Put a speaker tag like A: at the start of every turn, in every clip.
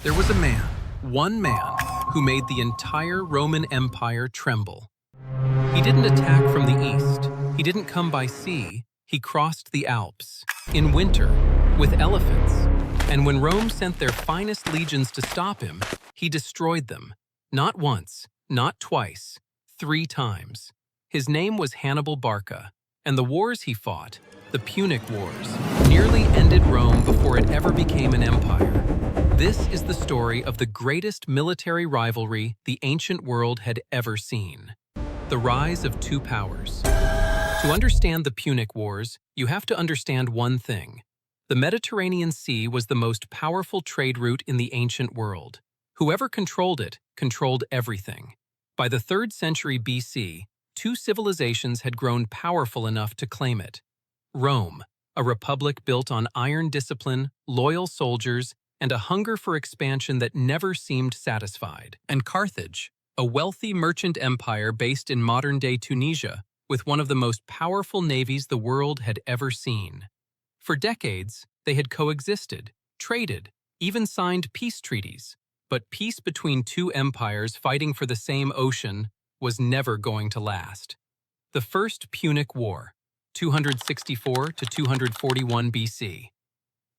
A: There was a man, one man, who made the entire Roman Empire tremble. He didn't attack from the east. He didn't come by sea. He crossed the Alps, in winter, with elephants. And when Rome sent their finest legions to stop him, he destroyed them. Not once, not twice, 3 times. His name was Hannibal Barca, and the wars he fought, the Punic Wars, nearly ended Rome before it ever became an empire. This is the story of the greatest military rivalry the ancient world had ever seen. The rise of 2 powers. To understand the Punic Wars, you have to understand one thing. The Mediterranean Sea was the most powerful trade route in the ancient world. Whoever controlled it controlled everything. By the 3rd century BC, 2 civilizations had grown powerful enough to claim it. Rome, a republic built on iron discipline, loyal soldiers, and a hunger for expansion that never seemed satisfied. And Carthage, a wealthy merchant empire based in modern-day Tunisia, with one of the most powerful navies the world had ever seen. For decades, they had coexisted, traded, even signed peace treaties. But peace between 2 empires fighting for the same ocean was never going to last. The First Punic War, 264 to 241 BC.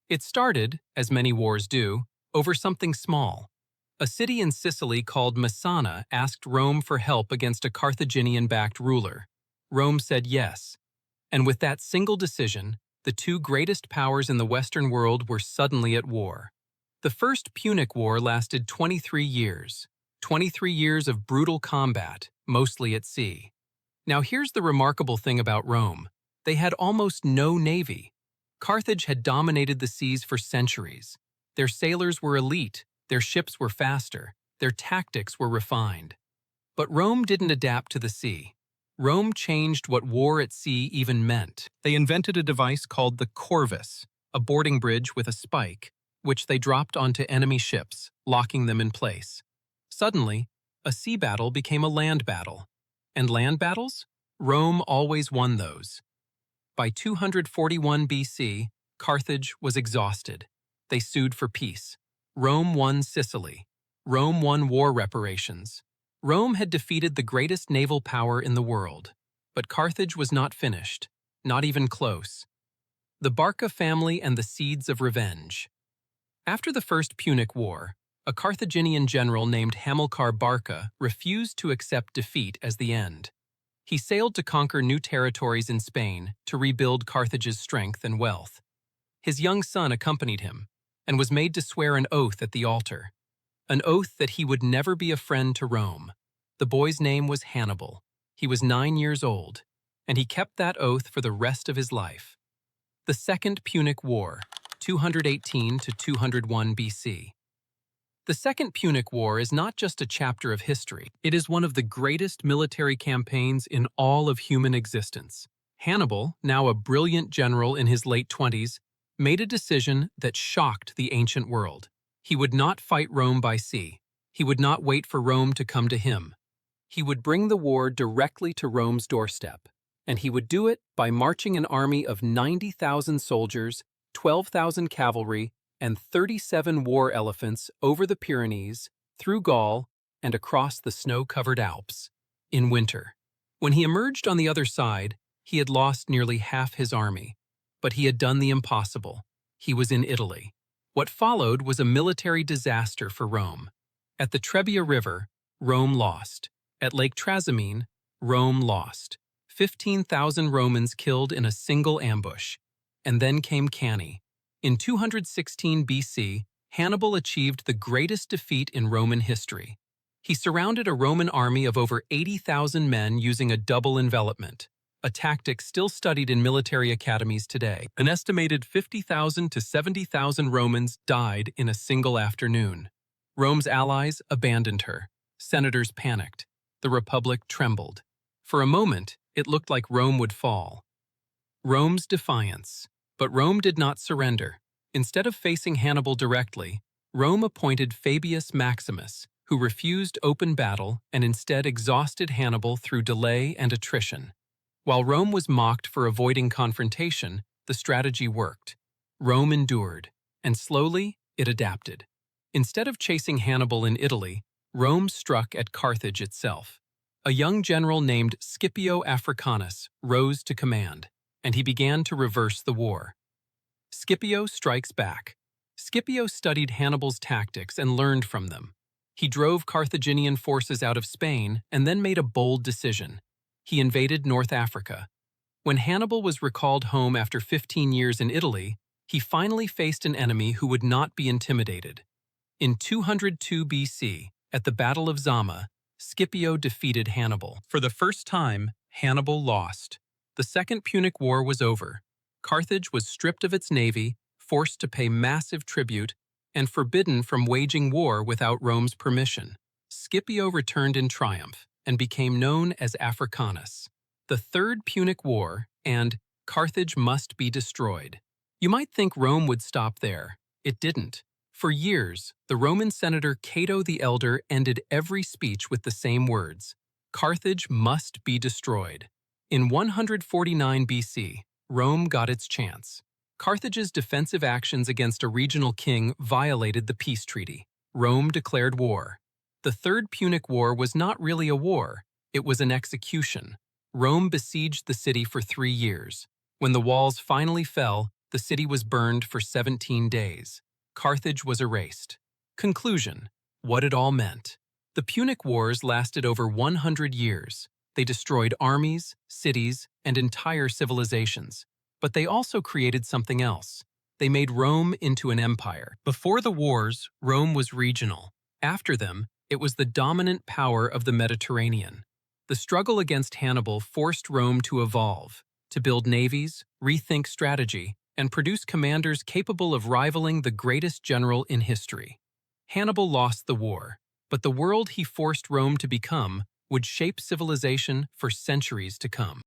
A: It started, as many wars do, over something small. A city in Sicily called Messana asked Rome for help against a Carthaginian-backed ruler. Rome said yes. And with that single decision, the 2 greatest powers in the Western world were suddenly at war. The First Punic War lasted 23 years. 23 years of brutal combat, mostly at sea. Now here's the remarkable thing about Rome. They had almost no navy. Carthage had dominated the seas for centuries. Their sailors were elite, their ships were faster, their tactics were refined. But Rome didn't adapt to the sea. Rome changed what war at sea even meant. They invented a device called the corvus, a boarding bridge with a spike, which they dropped onto enemy ships, locking them in place. Suddenly, a sea battle became a land battle. And land battles? Rome always won those. By 241 BC, Carthage was exhausted. They sued for peace. Rome won Sicily. Rome won war reparations. Rome had defeated the greatest naval power in the world. But Carthage was not finished, not even close. The Barca family and the seeds of revenge. After the First Punic War, a Carthaginian general named Hamilcar Barca refused to accept defeat as the end. He sailed to conquer new territories in Spain to rebuild Carthage's strength and wealth. His young son accompanied him and was made to swear an oath at the altar. An oath that he would never be a friend to Rome. The boy's name was Hannibal. He was 9 years old, and he kept that oath for the rest of his life. The Second Punic War, 218 to 201 BC. The Second Punic War is not just a chapter of history. It is one of the greatest military campaigns in all of human existence. Hannibal, now a brilliant general in his late 20s, made a decision that shocked the ancient world. He would not fight Rome by sea. He would not wait for Rome to come to him. He would bring the war directly to Rome's doorstep, and he would do it by marching an army of 90,000 soldiers, 12,000 cavalry, and 37 war elephants over the Pyrenees, through Gaul, and across the snow-covered Alps, in winter. When he emerged on the other side, he had lost nearly half his army. But he had done the impossible. He was in Italy. What followed was a military disaster for Rome. At the Trebia River, Rome lost. At Lake Trasimene, Rome lost. 15,000 Romans killed in a single ambush. And then came Cannae. In 216 BC, Hannibal achieved the greatest defeat in Roman history. He surrounded a Roman army of over 80,000 men using a double envelopment, a tactic still studied in military academies today. An estimated 50,000 to 70,000 Romans died in a single afternoon. Rome's allies abandoned her. Senators panicked. The Republic trembled. For a moment, it looked like Rome would fall. Rome's defiance. But Rome did not surrender. Instead of facing Hannibal directly, Rome appointed Fabius Maximus, who refused open battle and instead exhausted Hannibal through delay and attrition. While Rome was mocked for avoiding confrontation, the strategy worked. Rome endured, and slowly it adapted. Instead of chasing Hannibal in Italy, Rome struck at Carthage itself. A young general named Scipio Africanus rose to command, and he began to reverse the war. Scipio strikes back. Scipio studied Hannibal's tactics and learned from them. He drove Carthaginian forces out of Spain and then made a bold decision. He invaded North Africa. When Hannibal was recalled home after 15 years in Italy, he finally faced an enemy who would not be intimidated. In 202 BC, at the Battle of Zama, Scipio defeated Hannibal. For the first time, Hannibal lost. The Second Punic War was over. Carthage was stripped of its navy, forced to pay massive tribute, and forbidden from waging war without Rome's permission. Scipio returned in triumph and became known as Africanus. The Third Punic War and Carthage must be destroyed. You might think Rome would stop there. It didn't. For years, the Roman senator Cato the Elder ended every speech with the same words: Carthage must be destroyed. In 149 BC, Rome got its chance. Carthage's defensive actions against a regional king violated the peace treaty. Rome declared war. The Third Punic War was not really a war, it was an execution. Rome besieged the city for 3 years. When the walls finally fell, the city was burned for 17 days. Carthage was erased. Conclusion: what it all meant. The Punic Wars lasted over 100 years. They destroyed armies, cities, and entire civilizations. But they also created something else. They made Rome into an empire. Before the wars, Rome was regional. After them, it was the dominant power of the Mediterranean. The struggle against Hannibal forced Rome to evolve, to build navies, rethink strategy, and produce commanders capable of rivaling the greatest general in history. Hannibal lost the war, but the world he forced Rome to become would shape civilization for centuries to come.